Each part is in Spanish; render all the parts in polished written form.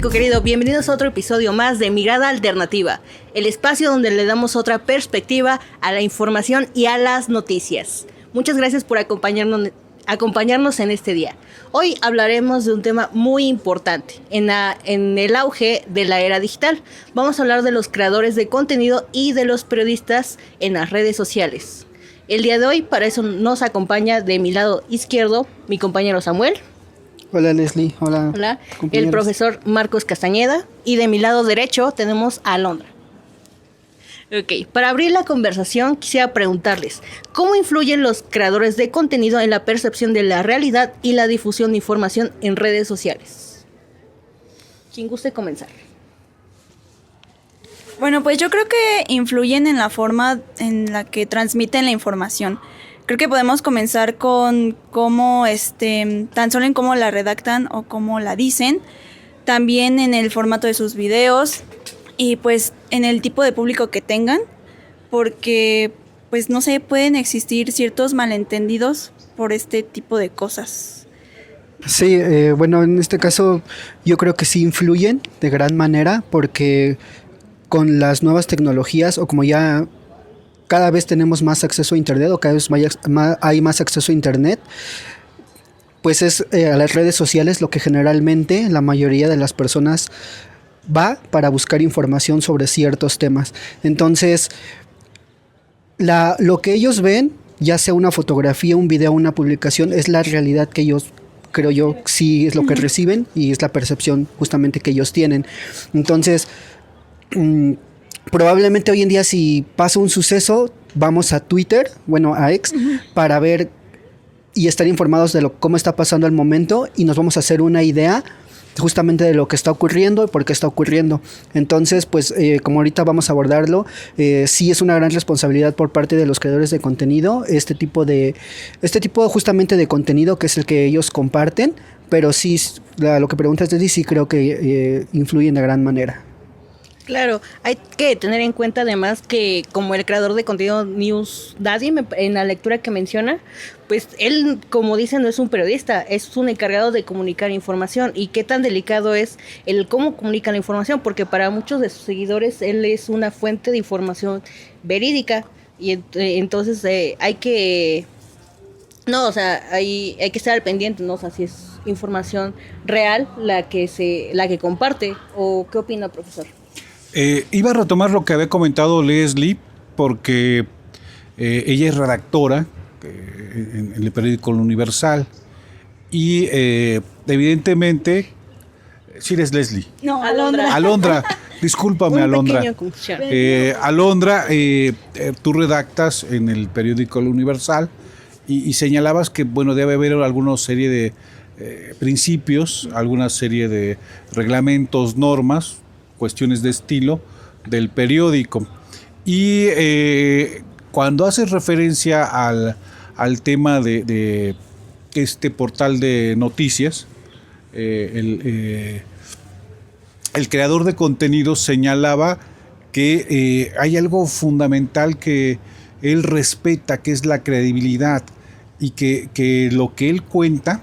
público querido, bienvenidos a otro episodio más de Mirada Alternativa, el espacio donde le damos otra perspectiva a la información y a las noticias. Muchas gracias por acompañarnos en este día. Hoy hablaremos de un tema muy importante en el auge de la era digital. Vamos a hablar de los creadores de contenido y de los periodistas en las redes sociales. El día de hoy, para eso nos acompaña de mi lado izquierdo mi compañero Samuel. Hola Leslie, hola, el profesor Marcos Castañeda, y de mi lado derecho tenemos a Alondra. Ok, para abrir la conversación quisiera preguntarles, ¿cómo influyen los creadores de contenido en la percepción de la realidad y la difusión de información en redes sociales? ¿Quién guste comenzar? Bueno, pues yo creo que influyen en la forma en la que transmiten la información. Creo que podemos comenzar con cómo, tan solo en cómo la redactan o cómo la dicen, también en el formato de sus videos y pues en el tipo de público que tengan, porque pues no sé, pueden existir ciertos malentendidos por este tipo de cosas. Sí, bueno, en este caso yo creo que sí influyen de gran manera, porque con las nuevas tecnologías, o como ya cada vez tenemos más acceso a internet, o cada vez hay más acceso a internet, pues es a las redes sociales lo que generalmente la mayoría de las personas va para buscar información sobre ciertos temas. Entonces, lo que ellos ven, ya sea una fotografía, un video, una publicación, es la realidad que ellos, creo yo, sí es lo que reciben y es la percepción justamente que ellos tienen. Entonces, probablemente hoy en día, si pasa un suceso, vamos a Twitter, a X, para ver y estar informados de cómo está pasando al momento, y nos vamos a hacer una idea justamente de lo que está ocurriendo y por qué está ocurriendo. Entonces, pues como ahorita vamos a abordarlo, sí es una gran responsabilidad por parte de los creadores de contenido, este tipo justamente de contenido, que es el que ellos comparten, pero sí, lo que preguntas, Desdy, sí creo que influyen de gran manera. Claro, hay que tener en cuenta además que como el creador de contenido News Daddy, en la lectura que menciona, pues él, como dice, no es un periodista, es un encargado de comunicar información. Y qué tan delicado es el cómo comunica la información, porque para muchos de sus seguidores él es una fuente de información verídica, y entonces hay que estar al pendiente, ¿no? O sea, si es información real la que comparte. ¿O qué opina, profesor? Iba a retomar lo que había comentado Leslie, porque ella es redactora en el periódico El Universal, y evidentemente, ¿sí eres Leslie? No, Alondra. Alondra, discúlpame, Alondra. Alondra, tú redactas en el periódico El Universal y señalabas que, debe haber alguna serie de principios, alguna serie de reglamentos, normas, cuestiones de estilo del periódico. Y cuando haces referencia al tema de este portal de noticias, el creador de contenidos señalaba que hay algo fundamental que él respeta, que es la credibilidad, y que lo que él cuenta,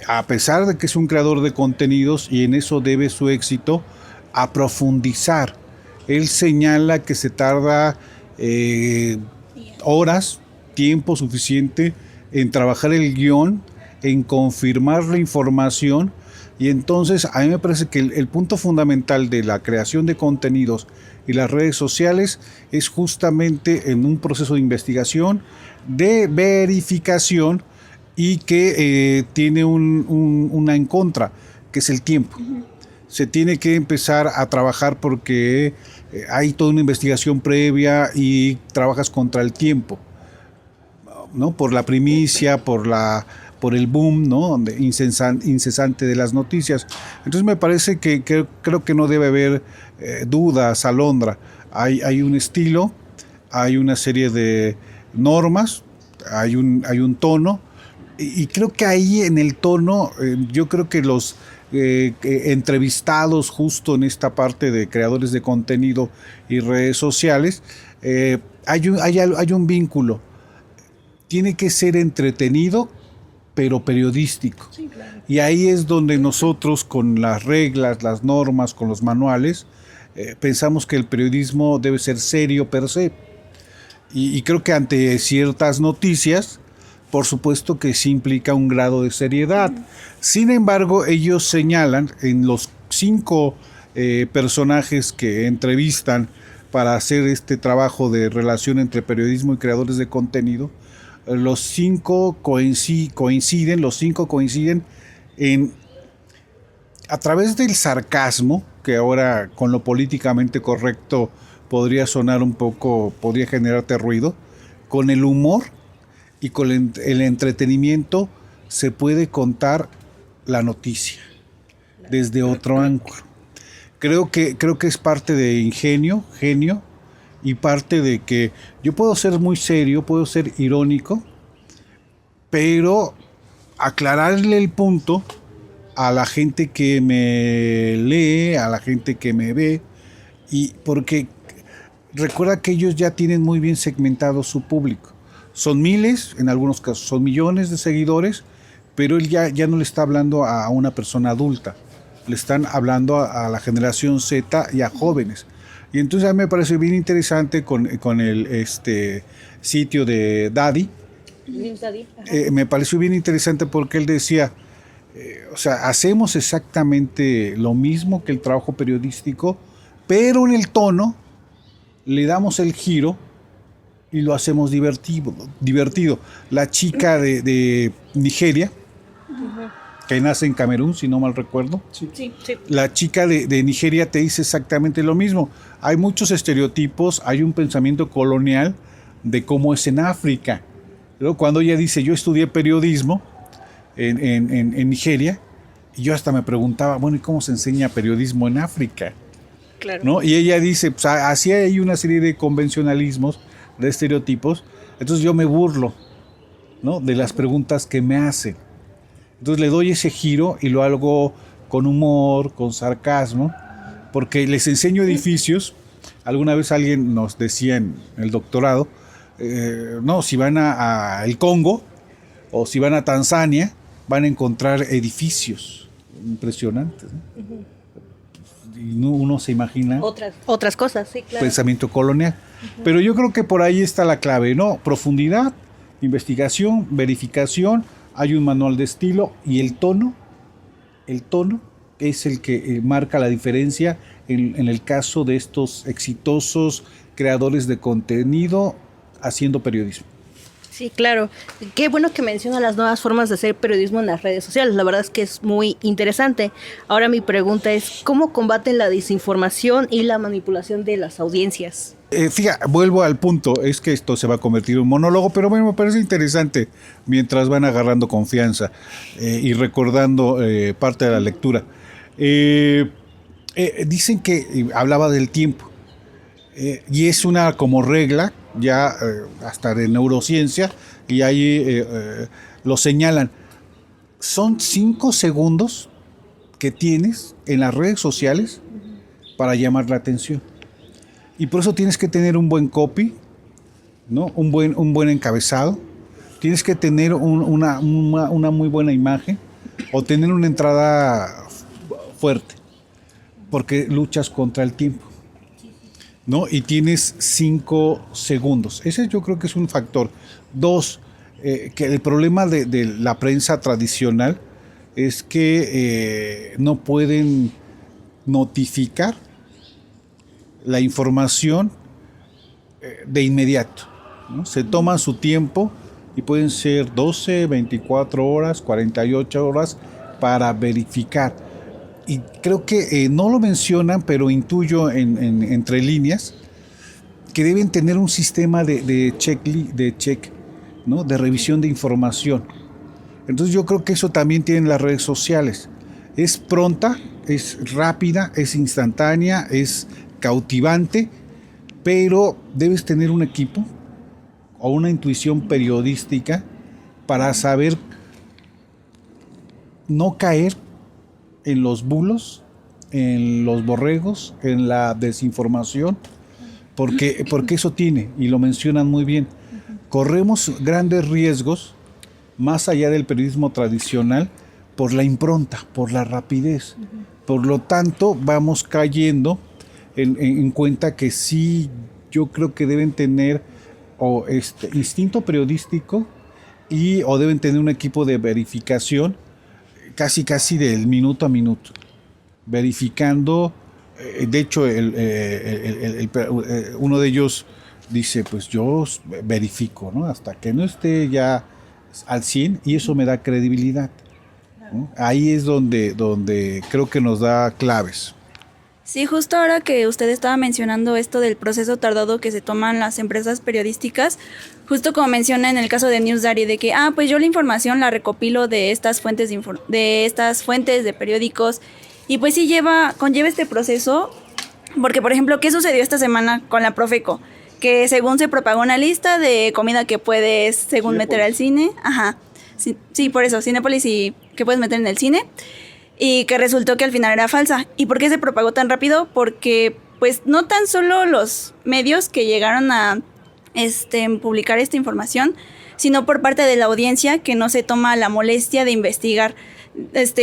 a pesar de que es un creador de contenidos y en eso debe su éxito, a profundizar. Él señala que se tarda horas, tiempo suficiente en trabajar el guión, en confirmar la información, y entonces a mí me parece que el punto fundamental de la creación de contenidos y las redes sociales es justamente en un proceso de investigación, de verificación, y que tiene una en contra, que es el tiempo. Se tiene que empezar a trabajar porque hay toda una investigación previa y trabajas contra el tiempo, ¿no? Por la primicia, por el boom, ¿no? Incesante de las noticias. Entonces me parece que creo que no debe haber dudas, Alondra. Hay un estilo, hay una serie de normas, hay un tono, y creo que ahí en el tono, yo creo que los entrevistados justo en esta parte de creadores de contenido y redes sociales, hay un vínculo. Tiene que ser entretenido, pero periodístico. Sí, claro. Y ahí es donde nosotros, con las reglas, las normas, con los manuales, pensamos que el periodismo debe ser serio per se. Y creo que ante ciertas noticias, por supuesto que sí implica un grado de seriedad. Sin embargo, ellos señalan en los 5 personajes que entrevistan para hacer este trabajo de relación entre periodismo y creadores de contenido, los 5 coinciden en, a través del sarcasmo, que ahora con lo políticamente correcto podría sonar un poco, podría generarte ruido, con el humor y con el entretenimiento se puede contar la noticia desde otro ángulo. Creo que es parte de genio, y parte de que yo puedo ser muy serio, puedo ser irónico, pero aclararle el punto a la gente que me lee, a la gente que me ve, y porque recuerda que ellos ya tienen muy bien segmentado su público. Son miles, en algunos casos son millones de seguidores, pero él ya no le está hablando a una persona adulta, le están hablando a la generación Z y a jóvenes. Y entonces a mí me pareció bien interesante con el sitio de Daddy. Me pareció bien interesante porque él decía, o sea, hacemos exactamente lo mismo que el trabajo periodístico, pero en el tono le damos el giro y lo hacemos divertido. La chica de Nigeria, que nace en Camerún, si no mal recuerdo. Sí. La chica de Nigeria te dice exactamente lo mismo. Hay muchos estereotipos, hay un pensamiento colonial de cómo es en África. Luego, cuando ella dice, yo estudié periodismo en Nigeria, y yo hasta me preguntaba, bueno, ¿y cómo se enseña periodismo en África? Claro. ¿No? Y ella dice, pues así hay una serie de convencionalismos, de estereotipos, entonces yo me burlo, ¿no?, de las preguntas que me hacen. Entonces le doy ese giro y lo hago con humor, con sarcasmo, porque les enseño edificios. Alguna vez alguien nos decía en el doctorado, no, si van a el Congo o si van a Tanzania, van a encontrar edificios impresionantes, ¿no? Y uno se imagina otras cosas, sí, claro. Pensamiento colonial. Pero yo creo que por ahí está la clave, ¿no? Profundidad, investigación, verificación, hay un manual de estilo y el tono es el que marca la diferencia en el caso de estos exitosos creadores de contenido haciendo periodismo. Sí, claro. Qué bueno que menciona las nuevas formas de hacer periodismo en las redes sociales. La verdad es que es muy interesante. Ahora mi pregunta es, ¿cómo combaten la desinformación y la manipulación de las audiencias? Fíjate, vuelvo al punto, es que esto se va a convertir en un monólogo, pero bueno, me parece interesante mientras van agarrando confianza y recordando parte de la lectura. Dicen que hablaba del tiempo y es una como regla ya hasta de neurociencia, y ahí lo señalan. Son 5 segundos que tienes en las redes sociales para llamar la atención. Y por eso tienes que tener un buen copy, ¿no? Un buen encabezado. Tienes que tener una muy buena imagen o tener una entrada fuerte, porque luchas contra el tiempo, ¿no? Y tienes 5 segundos. Ese yo creo que es un factor. 2, que el problema de la prensa tradicional es que no pueden notificar la información de inmediato, ¿no? Se toman su tiempo y pueden ser 12, 24 horas, 48 horas para verificar. Y creo que no lo mencionan, pero intuyo entre líneas que deben tener un sistema de check, ¿no?, de revisión de información. Entonces yo creo que eso también tienen las redes sociales. Es pronta, es rápida, es instantánea, es cautivante, pero debes tener un equipo o una intuición periodística para saber no caer en los bulos, en los borregos, en la desinformación, porque eso tiene, y lo mencionan muy bien, corremos grandes riesgos más allá del periodismo tradicional, por la impronta, por la rapidez. Por lo tanto, vamos cayendo en cuenta que sí, yo creo que deben tener instinto periodístico o deben tener un equipo de verificación casi del minuto a minuto, verificando. De hecho, uno de ellos dice, pues yo verifico, ¿no? Hasta que no esté ya al 100 y eso me da credibilidad, ¿no? Ahí es donde creo que nos da claves. Sí, justo ahora que usted estaba mencionando esto del proceso tardado que se toman las empresas periodísticas, justo como menciona en el caso de NewsDaddy, de que, pues yo la información la recopilo de estas fuentes de periódicos, y pues sí conlleva este proceso, porque por ejemplo, ¿qué sucedió esta semana con la Profeco? Que según se propagó una lista de comida que puedes, según Cinépolis. meter al cine, sí, por eso, Cinépolis, y que puedes meter en el cine, y que resultó que al final era falsa. ¿Y por qué se propagó tan rápido? Porque pues no tan solo los medios que llegaron a publicar esta información, sino por parte de la audiencia que no se toma la molestia de investigar.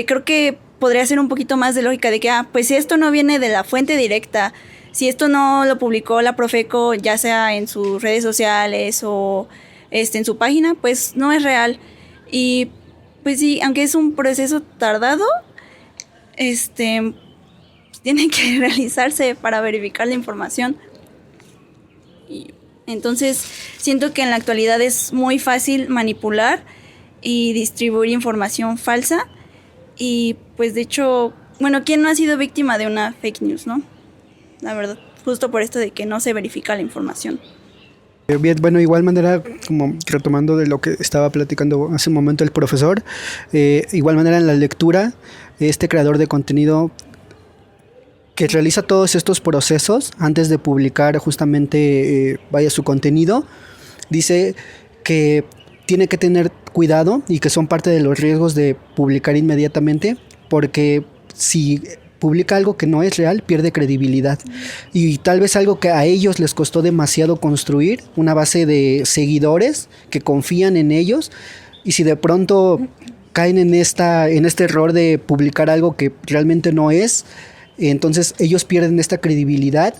Creo que podría ser un poquito más de lógica de que, pues si esto no viene de la fuente directa, si esto no lo publicó la Profeco, ya sea en sus redes sociales o en su página, pues no es real. Y pues sí, aunque es un proceso tardado, tiene que realizarse para verificar la información. Y entonces siento que en la actualidad es muy fácil manipular y distribuir información falsa. Y pues de hecho, bueno, ¿quién no ha sido víctima de una fake news, no? La verdad, justo por esto de que no se verifica la información. Bien, bueno, igual manera, como retomando de lo que estaba platicando hace un momento el profesor, igual manera en la lectura, este creador de contenido que realiza todos estos procesos antes de publicar justamente su contenido, dice que tiene que tener cuidado y que son parte de los riesgos de publicar inmediatamente, porque si publica algo que no es real, pierde credibilidad. Y tal vez algo que a ellos les costó demasiado construir, una base de seguidores que confían en ellos, y si de pronto caen en este error de publicar algo que realmente no es, entonces ellos pierden esta credibilidad,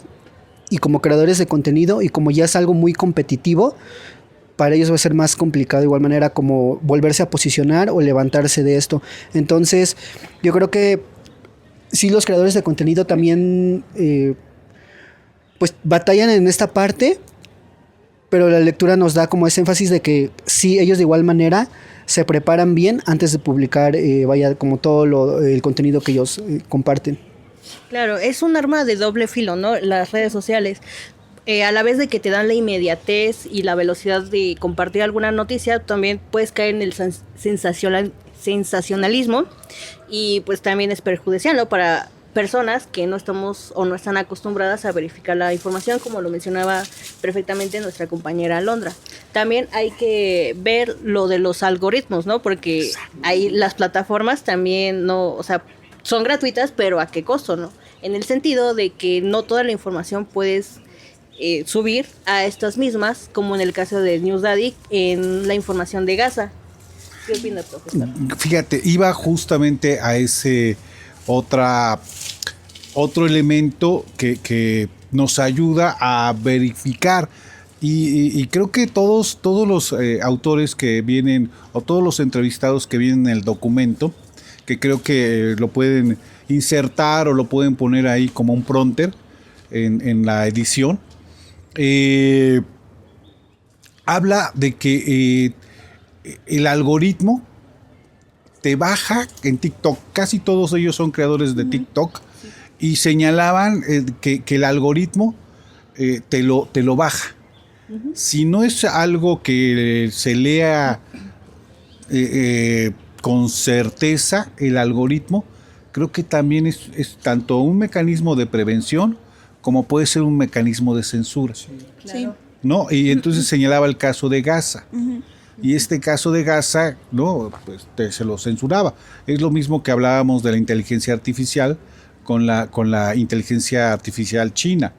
y como creadores de contenido, y como ya es algo muy competitivo, para ellos va a ser más complicado de igual manera como volverse a posicionar o levantarse de esto. Entonces yo creo que sí, los creadores de contenido también pues batallan en esta parte, pero la lectura nos da como ese énfasis de que sí, ellos de igual manera se preparan bien antes de publicar como todo el contenido que ellos comparten. Claro, es un arma de doble filo, ¿no? Las redes sociales. A la vez de que te dan la inmediatez y la velocidad de compartir alguna noticia, también puedes caer en el sensacionalismo, y pues también es perjudicial, ¿no? Para personas que no estamos o no están acostumbradas a verificar la información, como lo mencionaba perfectamente nuestra compañera Alondra. También hay que ver lo de los algoritmos, ¿no? Porque ahí las plataformas también son gratuitas, pero ¿a qué costo, no? En el sentido de que no toda la información puedes subir a estas mismas, como en el caso de NewsDaddy, en la información de Gaza. ¿Qué opina, profesor? Fíjate, iba justamente a ese otro elemento que nos ayuda a verificar, y creo que todos los autores que vienen, o todos los entrevistados que vienen en el documento, que creo que lo pueden insertar o lo pueden poner ahí como un prompter en la edición, habla de que el algoritmo te baja en TikTok. Casi todos ellos son creadores de TikTok, y señalaban que el algoritmo te lo baja. Si no es algo que se lea con certeza, el algoritmo, creo que también es tanto un mecanismo de prevención como puede ser un mecanismo de censura. Sí, claro. ¿No? Y entonces señalaba el caso de Gaza. Y este caso de Gaza, no, pues se lo censuraba. Es lo mismo que hablábamos de la inteligencia artificial con la inteligencia artificial china.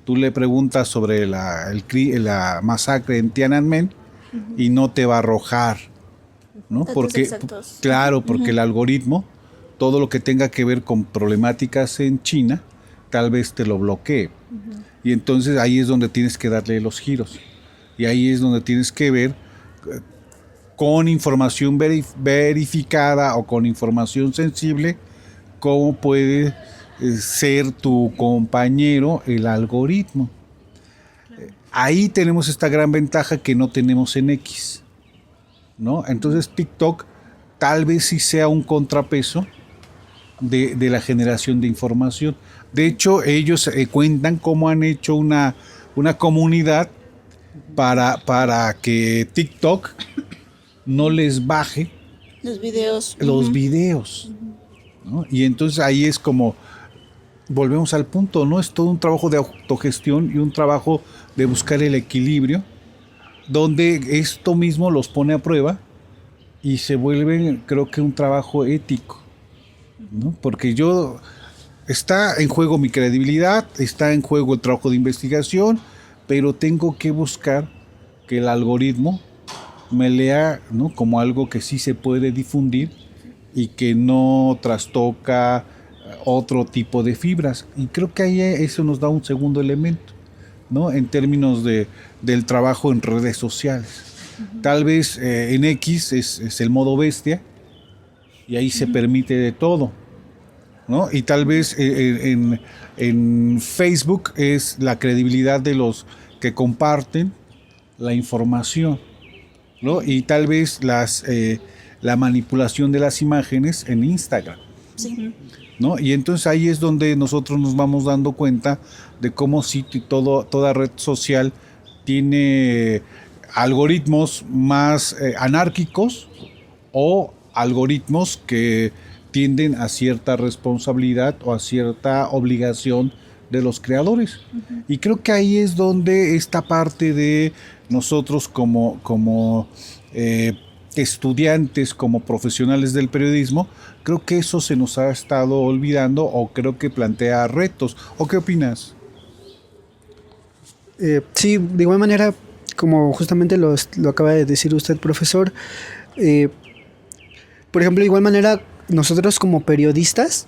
Tú le preguntas sobre la masacre en Tiananmen y no te va a arrojar ¿no? Datos Porque, exactos. claro, porque el algoritmo, todo lo que tenga que ver con problemáticas en China, tal vez te lo bloquee. Y entonces ahí es donde tienes que darle los giros. Y ahí es donde tienes que ver con información verificada o con información sensible cómo puede ser tu compañero el algoritmo. Ahí tenemos esta gran ventaja que no tenemos en X, ¿no? Entonces TikTok tal vez sí sea un contrapeso de la generación de información. De hecho, ellos cuentan cómo han hecho una comunidad para que TikTok no les baje Los videos. los videos, ¿no? Y entonces ahí es como volvemos al punto, ¿no? Es todo un trabajo de autogestión y un trabajo de buscar el equilibrio, donde esto mismo los pone a prueba y se vuelve, creo que, un trabajo ético, ¿no? Porque está en juego mi credibilidad, está en juego el trabajo de investigación, pero tengo que buscar que el algoritmo me lea, ¿no?, como algo que sí se puede difundir y que no trastoca otro tipo de fibras. Y creo que ahí eso nos da un segundo elemento, ¿no?, en términos del trabajo en redes sociales. Tal vez en X es el modo bestia y ahí se permite de todo, ¿no? Y tal vez en Facebook es la credibilidad de los que comparten la información, ¿no? Y tal vez la manipulación de las imágenes en Instagram. Sí. ¿No? Y entonces ahí es donde nosotros nos vamos dando cuenta de cómo toda red social tiene algoritmos más anárquicos o algoritmos que tienden a cierta responsabilidad o a cierta obligación de los creadores. Y creo que ahí es donde esta parte de nosotros como estudiantes, como profesionales del periodismo, creo que eso se nos ha estado olvidando o creo que plantea retos. ¿O qué opinas? Sí, de igual manera, como justamente lo acaba de decir usted, profesor, por ejemplo, de igual manera, nosotros como periodistas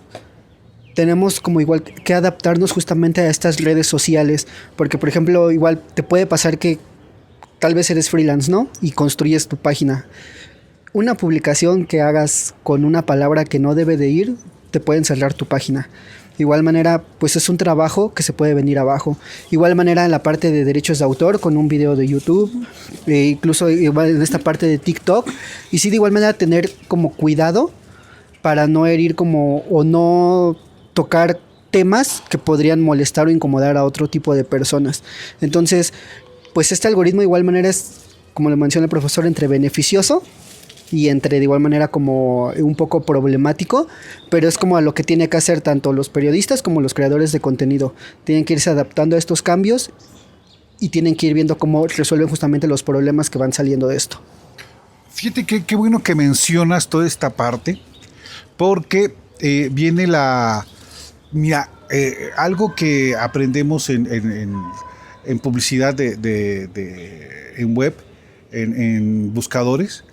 tenemos como igual que adaptarnos justamente a estas redes sociales, porque por ejemplo, igual te puede pasar que tal vez eres freelance, ¿no? Y construyes tu página. Una publicación que hagas con una palabra que no debe de ir, te pueden cerrar tu página. De igual manera, pues es un trabajo que se puede venir abajo. Igual manera en la parte de derechos de autor, con un video de YouTube, incluso igual en esta parte de TikTok. Y sí, de igual manera tener como cuidado para no herir como o no tocar temas que podrían molestar o incomodar a otro tipo de personas. Entonces, pues este algoritmo de igual manera es, como le menciona el profesor, entre beneficioso y entre de igual manera como un poco problemático, pero es como a lo que tiene que hacer tanto los periodistas como los creadores de contenido. Tienen que irse adaptando a estos cambios y tienen que ir viendo cómo resuelven justamente los problemas que van saliendo de esto. Fíjate qué bueno que mencionas toda esta parte, porque viene algo que aprendemos en publicidad en web, en buscadores,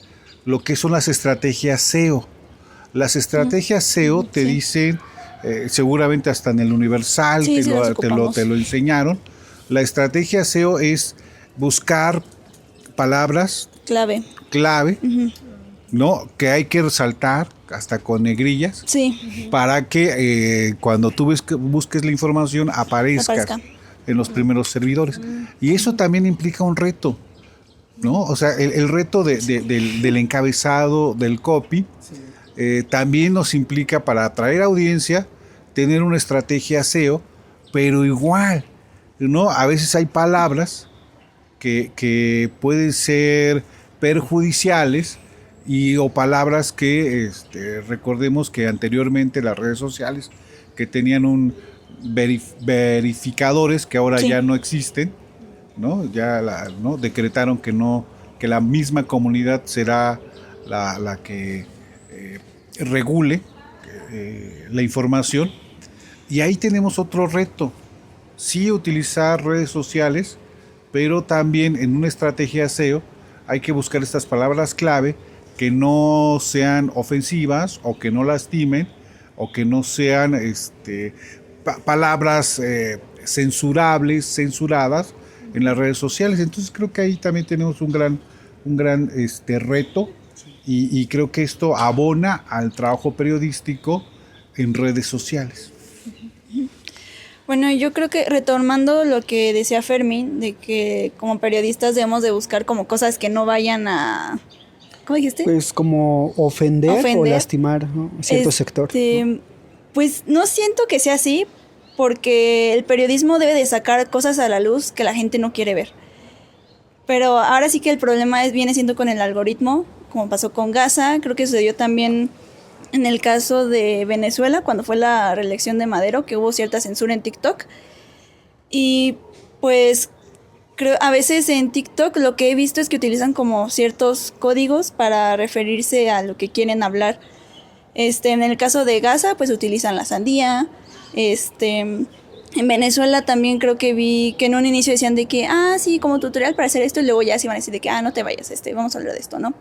lo que son las estrategias SEO. Las estrategias SEO te dicen, seguramente hasta en el Universal te lo enseñaron. La estrategia SEO es buscar palabras clave, ¿no?, que hay que resaltar hasta con negrillas, para que cuando tú busques la información aparezca en los primeros servidores. Y eso también implica un reto, ¿no? O sea, el reto del encabezado, del copy, también nos implica, para atraer audiencia, tener una estrategia SEO, pero igual, ¿no? A veces hay palabras que pueden ser perjudiciales o palabras que recordemos que anteriormente las redes sociales que tenían verificadores que ahora ya no existen, ¿no? Ya ¿no? decretaron que la misma comunidad será la que regule la información. Y ahí tenemos otro reto, sí utilizar redes sociales, pero también en una estrategia SEO hay que buscar estas palabras clave que no sean ofensivas o que no lastimen o que no sean palabras censuradas en las redes sociales. Entonces creo que ahí también tenemos un gran reto y creo que esto abona al trabajo periodístico en redes sociales. Bueno, yo creo que retomando lo que decía Fermín, de que como periodistas debemos de buscar como cosas que no vayan a... ¿Cómo dijiste? Pues como ofender o lastimar, ¿no?, a cierto sector, ¿no? Pues no siento que sea así, porque el periodismo debe de sacar cosas a la luz que la gente no quiere ver. Pero ahora sí que el problema viene siendo con el algoritmo, como pasó con Gaza. Creo que sucedió también en el caso de Venezuela, cuando fue la reelección de Madero, que hubo cierta censura en TikTok. Y pues creo a veces en TikTok lo que he visto es que utilizan como ciertos códigos para referirse a lo que quieren hablar. En el caso de Gaza, pues utilizan la sandía. En Venezuela también creo que vi que en un inicio decían de que, sí, como tutorial para hacer esto, y luego ya se iban a decir de que, no te vayas, vamos a hablar de esto, ¿no?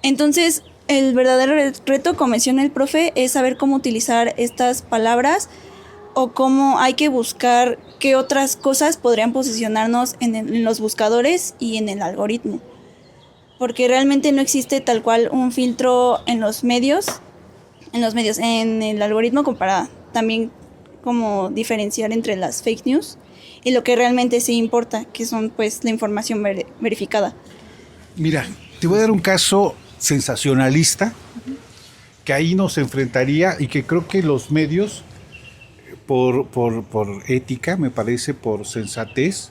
Entonces, el verdadero reto, como menciona el profe, es saber cómo utilizar estas palabras o cómo hay que buscar qué otras cosas podrían posicionarnos en los buscadores y en el algoritmo. Porque realmente no existe tal cual un filtro en los medios, en el algoritmo, como para también como diferenciar entre las fake news y lo que realmente sí importa, que son pues la información verificada. Mira, te voy a dar un caso sensacionalista que ahí nos enfrentaría y que creo que los medios por ética, me parece, por sensatez,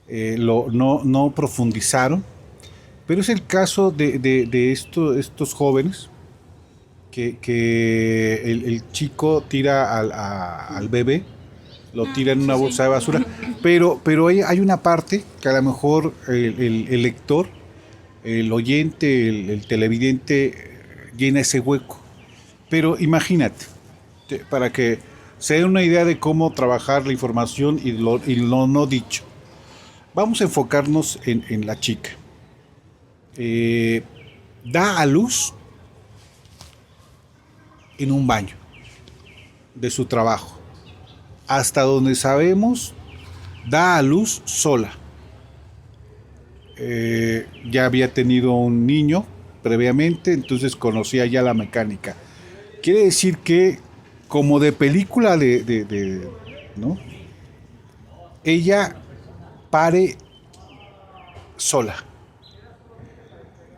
no profundizaron, pero es el caso de estos jóvenes que el chico tira al bebé, lo tira en una bolsa de basura, pero hay una parte que a lo mejor el lector, el oyente, el televidente llena ese hueco. Pero imagínate, para que se den una idea de cómo trabajar la información y lo no dicho. Vamos a enfocarnos en la chica. Da a luz en un baño de su trabajo. Hasta donde sabemos, da a luz sola. Ya había tenido un niño previamente, entonces conocía ya la mecánica. Quiere decir que, como de película ¿no?, ella pare sola.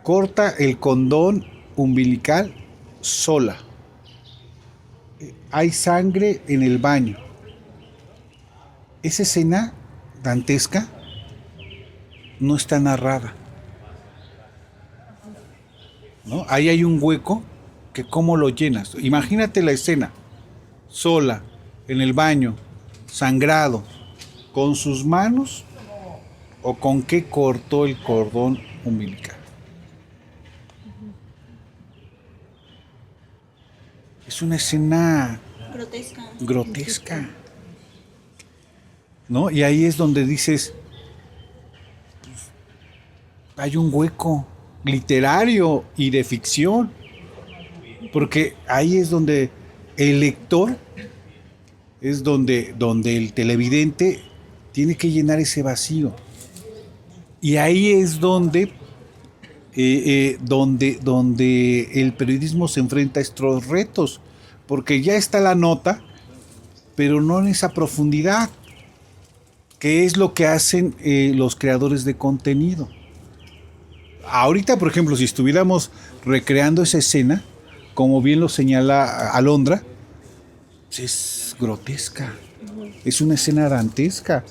Corta el cordón umbilical sola. Hay sangre en el baño. Esa escena dantesca no está narrada, ¿no? Ahí hay un hueco que cómo lo llenas. Imagínate la escena, sola, en el baño, sangrado, con sus manos o con qué cortó el cordón umbilical. Es una escena grotesca, ¿no? Y ahí es donde dices, hay un hueco literario y de ficción, porque ahí es donde el lector, es donde el televidente tiene que llenar ese vacío, y ahí es donde el periodismo se enfrenta a estos retos, porque ya está la nota, pero no en esa profundidad, que es lo que hacen los creadores de contenido. Ahorita, por ejemplo, si estuviéramos recreando esa escena, como bien lo señala Alondra, es grotesca, es una escena dantesca.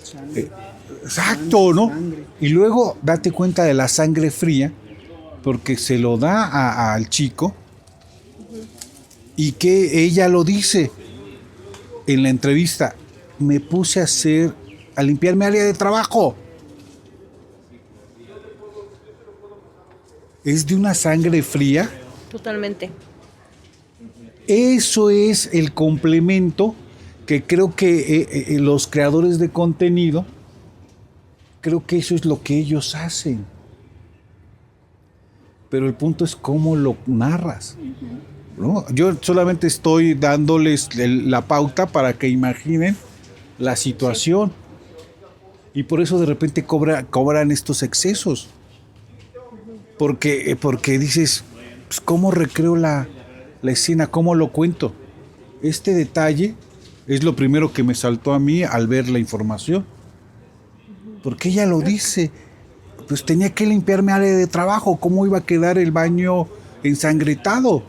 Exacto, ¿no? Y luego date cuenta de la sangre fría, porque se lo da al chico, y que ella lo dice en la entrevista: me puse a limpiar mi área de trabajo. Es de una sangre fría. Totalmente. Eso es el complemento que creo que los creadores de contenido, creo que eso es lo que ellos hacen. pero el punto es cómo lo narras, ¿no? Yo solamente estoy dándoles la pauta para que imaginen la situación, y por eso de repente cobran estos excesos, porque dices, pues, ¿cómo recreo la escena? ¿Cómo lo cuento? Este detalle es lo primero que me saltó a mí al ver la información, porque ella lo dice, pues tenía que limpiar mi área de trabajo, ¿cómo iba a quedar el baño ensangretado?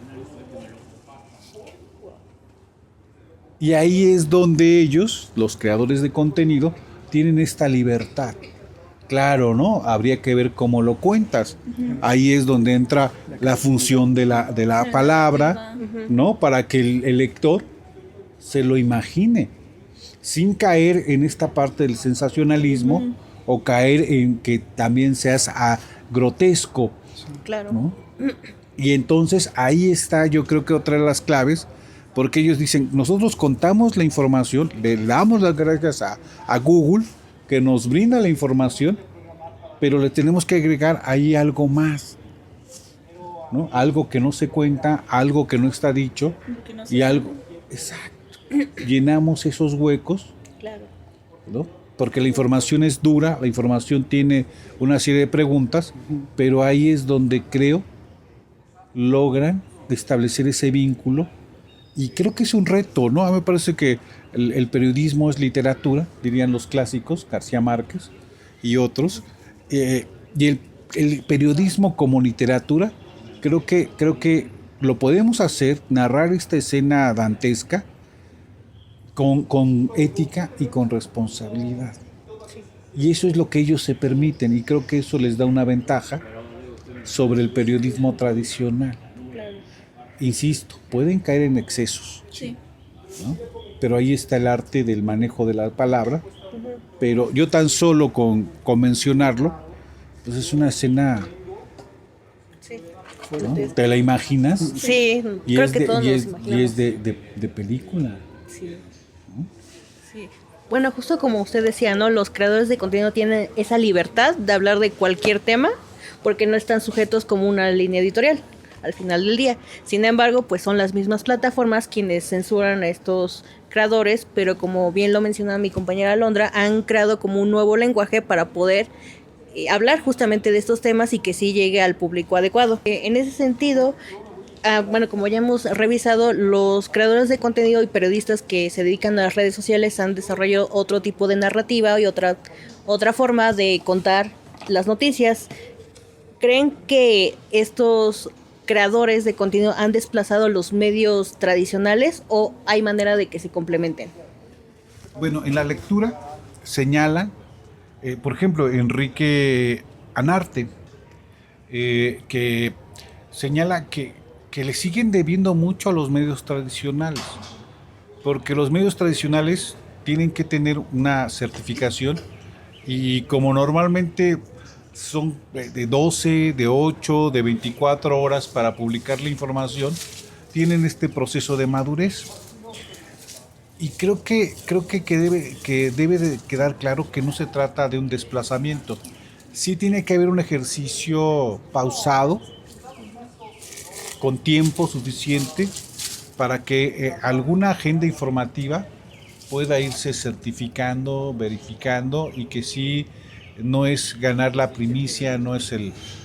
Y ahí es donde ellos, los creadores de contenido, tienen esta libertad. Claro, ¿no? Habría que ver cómo lo cuentas. Ahí es donde entra la función de la palabra, ¿no? Para que el lector se lo imagine, sin caer en esta parte del sensacionalismo o caer en que también seas grotesco. Claro. ¿No? Y entonces ahí está, yo creo que otra de las claves, porque ellos dicen, nosotros contamos la información, le damos las gracias a Google, que nos brinda la información, pero le tenemos que agregar ahí algo más, ¿no? Algo que no se cuenta, algo que no está dicho, y algo, exacto, llenamos esos huecos, Claro. ¿no? Porque la información es dura, la información tiene una serie de preguntas, pero ahí es donde creo logran establecer ese vínculo, y creo que es un reto, ¿no? A mí me parece que el periodismo es literatura, dirían los clásicos, García Márquez y otros, y el periodismo como literatura, creo que lo podemos hacer, narrar esta escena dantesca con ética y con responsabilidad. Y eso es lo que ellos se permiten, y creo que eso les da una ventaja sobre el periodismo tradicional. Insisto, pueden caer en excesos, Sí. ¿no? Pero ahí está el arte del manejo de la palabra. Pero yo tan solo con mencionarlo, pues es una escena, Sí. ¿no? ¿Te la imaginas? Sí, Y creo es que de, todos y nos es, imaginamos. y es de película. Sí. Sí. Bueno, justo como usted decía, ¿no? Los creadores de contenido tienen esa libertad de hablar de cualquier tema porque no están sujetos como una línea editorial al final del día. Sin embargo, pues son las mismas plataformas quienes censuran a estos creadores, pero como bien lo mencionaba mi compañera Alondra, han creado como un nuevo lenguaje para poder hablar justamente de estos temas y que sí llegue al público adecuado. En ese sentido, bueno, como ya hemos revisado, los creadores de contenido y periodistas que se dedican a las redes sociales han desarrollado otro tipo de narrativa y otra forma de contar las noticias. ¿Creen que estos creadores de contenido han desplazado los medios tradicionales o hay manera de que se complementen? Bueno, en la lectura señalan, por ejemplo, Enrique Anarte, que señala que le siguen debiendo mucho a los medios tradicionales, porque los medios tradicionales tienen que tener una certificación, y como normalmente son de 12, de 8, de 24 horas para publicar la información, tienen este proceso de madurez. Y creo que debe de quedar claro que no se trata de un desplazamiento. Sí tiene que haber un ejercicio pausado, con tiempo suficiente, para que alguna agenda informativa pueda irse certificando, verificando, y que sí no es ganar la primicia, no es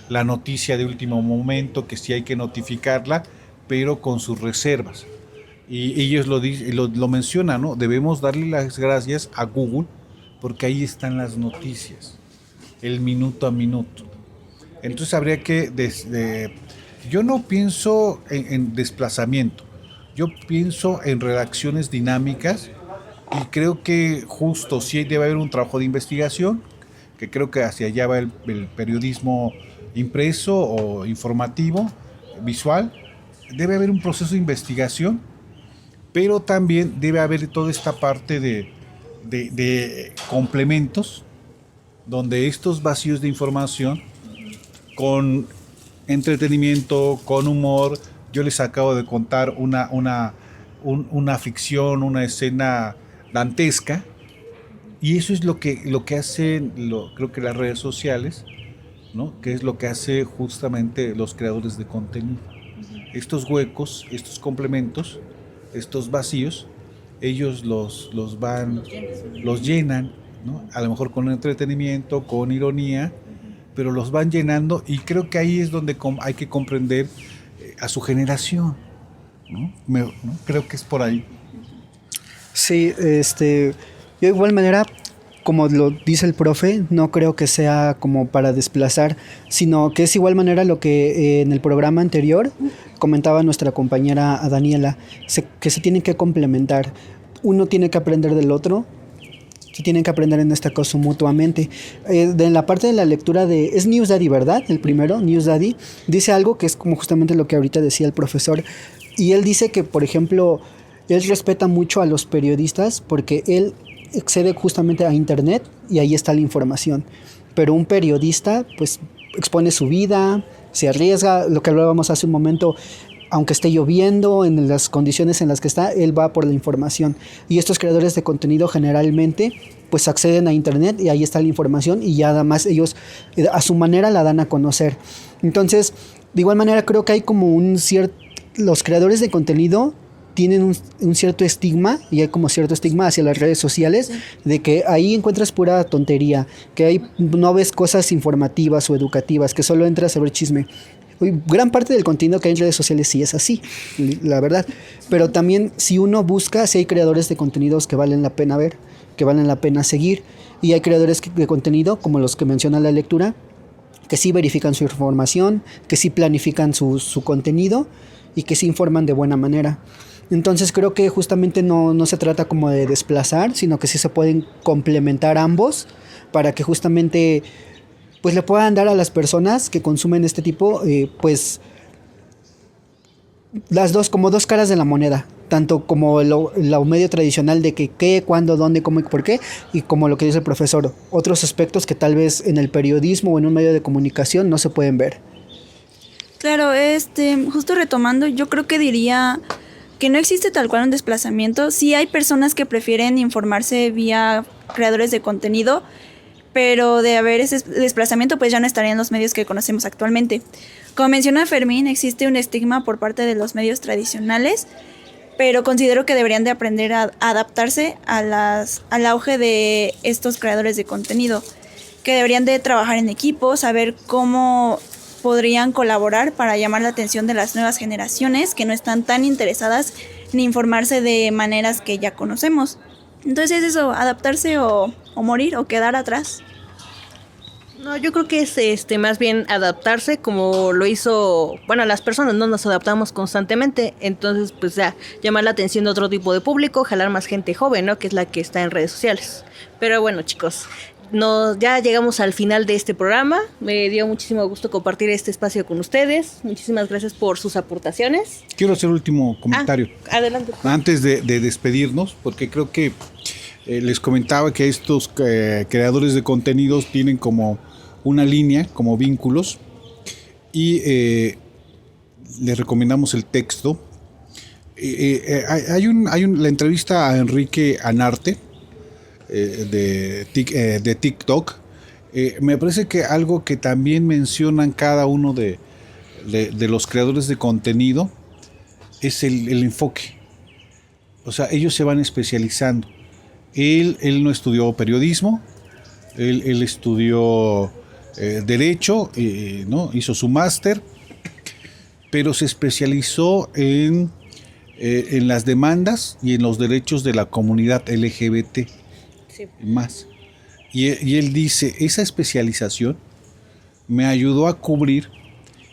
la noticia de último momento, que sí hay que notificarla, pero con sus reservas. Y ellos lo mencionan, ¿no? Debemos darle las gracias a Google porque ahí están las noticias, el minuto a minuto. Entonces habría que... yo no pienso en desplazamiento, yo pienso en redacciones dinámicas, y creo que justo sí debe haber un trabajo de investigación, que creo que hacia allá va el periodismo impreso o informativo, visual. Debe haber un proceso de investigación, pero también debe haber toda esta parte de complementos, donde estos vacíos de información, con entretenimiento, con humor. Yo les acabo de contar una ficción, una escena dantesca, y eso es lo que hacen, creo que las redes sociales, ¿no? Que es lo que hace justamente los creadores de contenido. Estos huecos, estos complementos, estos vacíos, ellos los llenan, ¿no? A lo mejor con entretenimiento, con ironía, pero los van llenando, y creo que ahí es donde hay que comprender a su generación, ¿no? ¿no? Creo que es por ahí. Sí, yo de igual manera, como lo dice el profe, no creo que sea como para desplazar, sino que es igual manera lo que en el programa anterior comentaba nuestra compañera Daniela, que se tienen que complementar. Uno tiene que aprender del otro, se tienen que aprender en este caso mutuamente. De la parte de la lectura es News Daddy, ¿verdad? El primero, News Daddy, dice algo que es como justamente lo que ahorita decía el profesor, y él dice que, por ejemplo, él respeta mucho a los periodistas porque él accede justamente a internet y ahí está la información. Pero un periodista pues expone su vida, se arriesga, lo que hablábamos hace un momento, aunque esté lloviendo, en las condiciones en las que está, él va por la información. Y estos creadores de contenido generalmente pues acceden a internet y ahí está la información y ya además ellos a su manera la dan a conocer. Entonces, de igual manera creo que hay como los creadores de contenido tienen un cierto estigma, y hay como cierto estigma hacia las redes sociales, sí, de que ahí encuentras pura tontería, que ahí no ves cosas informativas o educativas, que solo entras a ver chisme. Gran parte del contenido que hay en redes sociales sí es así, la verdad, pero también si uno busca, si hay creadores de contenidos que valen la pena ver, que valen la pena seguir, y hay creadores de contenido, como los que menciona la lectura, que sí verifican su información, que sí planifican su contenido y que sí informan de buena manera. Entonces creo que justamente no se trata como de desplazar, sino que sí se pueden complementar ambos para que justamente pues le puedan dar a las personas que consumen este tipo pues las dos, como dos caras de la moneda, tanto como el medio tradicional de que qué, cuándo, dónde, cómo y por qué, y como lo que dice el profesor, otros aspectos que tal vez en el periodismo o en un medio de comunicación no se pueden ver. Claro, justo retomando, yo creo que diría que no existe tal cual un desplazamiento. Sí hay personas que prefieren informarse vía creadores de contenido, pero de haber ese desplazamiento pues ya no estarían los medios que conocemos actualmente. Como menciona Fermín, existe un estigma por parte de los medios tradicionales, pero considero que deberían de aprender a adaptarse al auge de estos creadores de contenido, que deberían de trabajar en equipo, saber cómo podrían colaborar para llamar la atención de las nuevas generaciones que no están tan interesadas en informarse de maneras que ya conocemos. Entonces es eso, adaptarse o morir o quedar atrás. No, yo creo que es más bien adaptarse como lo hizo, bueno, las personas no nos adaptamos constantemente, entonces pues ya llamar la atención de otro tipo de público, jalar más gente joven, ¿no? Que es la que está en redes sociales. Pero bueno, chicos, ya llegamos al final de este programa. Me dio muchísimo gusto compartir este espacio con ustedes. Muchísimas gracias por sus aportaciones. Quiero hacer un último comentario. Adelante. Antes de despedirnos, porque creo que les comentaba que estos creadores de contenidos tienen como una línea, como vínculos, y les recomendamos el texto. Hay la entrevista a Enrique Anarte, de TikTok. Me parece que algo que también mencionan cada uno de los creadores de contenido es el enfoque. O sea, ellos se van especializando. Él no estudió periodismo, él estudió derecho, ¿no? Hizo su máster, pero se especializó en las demandas y en los derechos de la comunidad LGBT. Sí. Más. Y él dice, esa especialización me ayudó a cubrir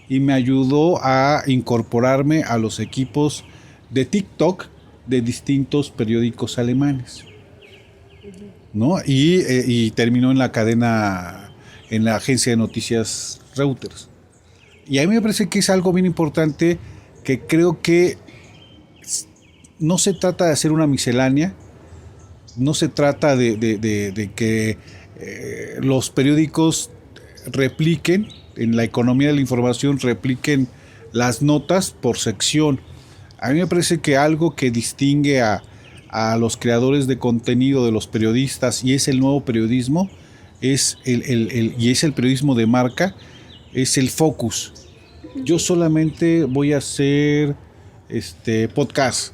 y me ayudó a incorporarme a los equipos de TikTok de distintos periódicos alemanes, ¿no? Y terminó en la cadena, en la agencia de noticias Reuters. Y a mí me parece que es algo bien importante, que creo que no se trata de hacer una miscelánea, no se trata de que los periódicos repliquen, en la economía de la información, repliquen las notas por sección. A mí me parece que algo que distingue a los creadores de contenido de los periodistas, y es el nuevo periodismo, es el periodismo de marca, es el focus. Yo solamente voy a hacer podcast.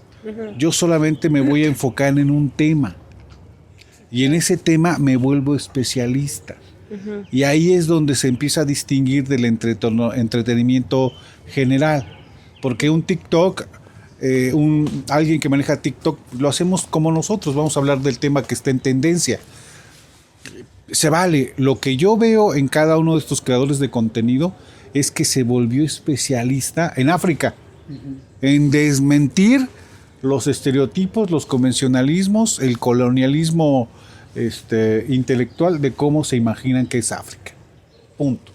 Yo solamente me voy a enfocar en un tema. Y en ese tema me vuelvo especialista. Y ahí es donde se empieza a distinguir del entretenimiento general. Porque un TikTok, alguien que maneja TikTok, lo hacemos como nosotros. Vamos a hablar del tema que está en tendencia. Se vale. Lo que yo veo en cada uno de estos creadores de contenido es que se volvió especialista en África. En desmentir los estereotipos, los convencionalismos, el colonialismo intelectual de cómo se imaginan que es África. Punto.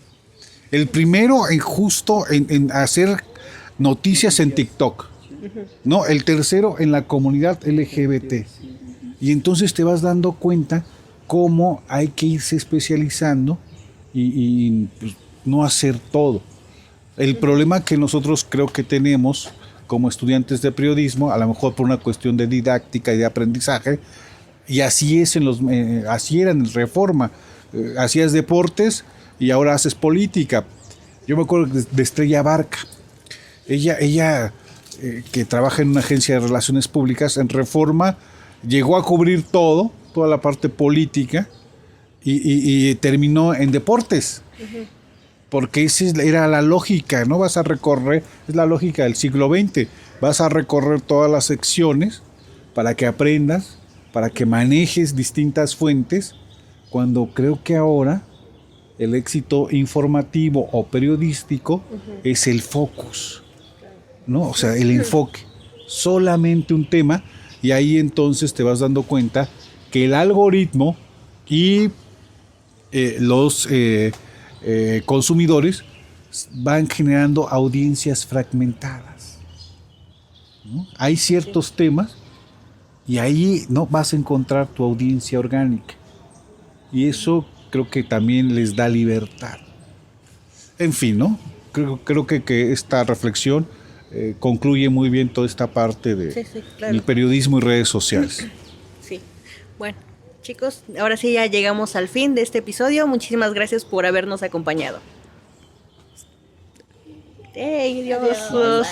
El primero en hacer noticias en TikTok, ¿no? El tercero en la comunidad LGBT. Y entonces te vas dando cuenta cómo hay que irse especializando y pues, no hacer todo. El problema que nosotros creo que tenemos como estudiantes de periodismo, a lo mejor por una cuestión de didáctica y de aprendizaje, y así es así era en Reforma, hacías deportes y ahora haces política. Yo me acuerdo de Estrella Barca, ella que trabaja en una agencia de relaciones públicas, en Reforma llegó a cubrir toda la parte política y terminó en deportes. Porque esa era la lógica, ¿no? Vas a recorrer, es la lógica del siglo XX, vas a recorrer todas las secciones para que aprendas, para que manejes distintas fuentes, cuando creo que ahora el éxito informativo o periodístico es el focus, ¿no? O sea, el enfoque, solamente un tema, y ahí entonces te vas dando cuenta que el algoritmo y los consumidores van generando audiencias fragmentadas, ¿no? Hay ciertos temas y ahí no vas a encontrar tu audiencia orgánica, y eso creo que también les da libertad. En fin, ¿no? Creo que esta reflexión concluye muy bien toda esta parte de claro. el periodismo y redes sociales. Sí, bueno. Chicos, ahora sí ya llegamos al fin de este episodio. Muchísimas gracias por habernos acompañado. ¡Hey, Dios!